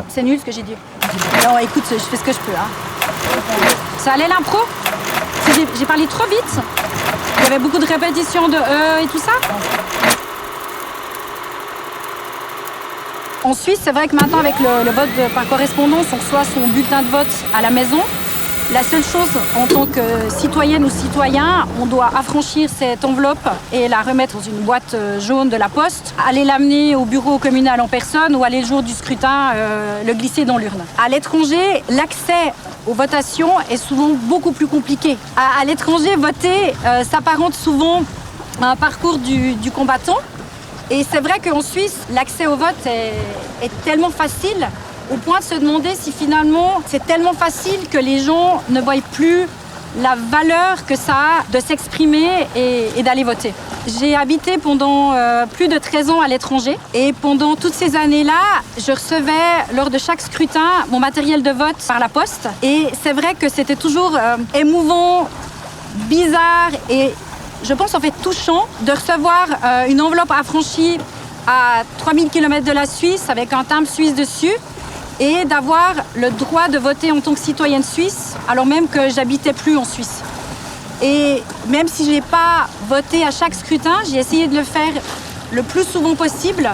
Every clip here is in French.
C'est nul ce que j'ai dit. Non, écoute, je fais ce que je peux. Ça allait l'impro? J'ai parlé trop vite. Il y avait beaucoup de répétitions de et tout ça. En Suisse, c'est vrai que maintenant, avec le vote par correspondance, on reçoit son bulletin de vote à la maison. La seule chose, en tant que citoyenne ou citoyen, on doit affranchir cette enveloppe et la remettre dans une boîte jaune de la poste, aller l'amener au bureau communal en personne ou aller le jour du scrutin le glisser dans l'urne. À l'étranger, l'accès aux votations est souvent beaucoup plus compliqué. À l'étranger, voter s'apparente souvent à un parcours du combattant. Et c'est vrai qu'en Suisse, l'accès au vote est tellement facile au point de se demander si finalement c'est tellement facile que les gens ne voient plus la valeur que ça a de s'exprimer et d'aller voter. J'ai habité pendant plus de 13 ans à l'étranger et pendant toutes ces années-là, je recevais lors de chaque scrutin mon matériel de vote par la poste. Et c'est vrai que c'était toujours émouvant, bizarre et je pense en fait touchant de recevoir une enveloppe affranchie à 3000 km de la Suisse avec un timbre suisse dessus et d'avoir le droit de voter en tant que citoyenne suisse alors même que j'habitais plus en Suisse. Et même si je n'ai pas voté à chaque scrutin, j'ai essayé de le faire le plus souvent possible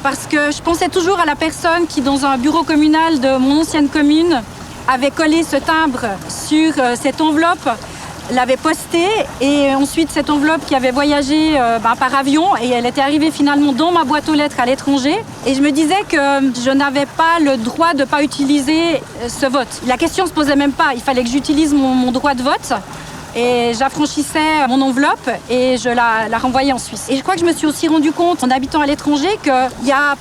parce que je pensais toujours à la personne qui, dans un bureau communal de mon ancienne commune, avait collé ce timbre sur cette enveloppe, l'avait posté et ensuite cette enveloppe qui avait voyagé par avion et elle était arrivée finalement dans ma boîte aux lettres à l'étranger et je me disais que je n'avais pas le droit de ne pas utiliser ce vote. La question ne se posait même pas, il fallait que j'utilise mon droit de vote et j'affranchissais mon enveloppe et je la renvoyais en Suisse. Et je crois que je me suis aussi rendu compte en habitant à l'étranger qu'il y a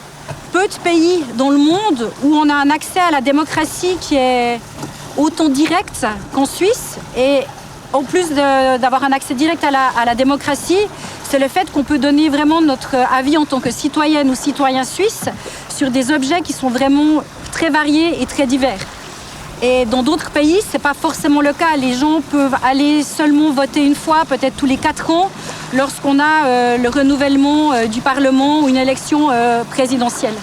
peu de pays dans le monde où on a un accès à la démocratie qui est autant direct qu'en Suisse et en plus d'avoir un accès direct à la démocratie, c'est le fait qu'on peut donner vraiment notre avis en tant que citoyenne ou citoyen suisse sur des objets qui sont vraiment très variés et très divers. Et dans d'autres pays, ce n'est pas forcément le cas. Les gens peuvent aller seulement voter une fois, peut-être tous les 4 ans, lorsqu'on a le renouvellement du Parlement ou une élection présidentielle.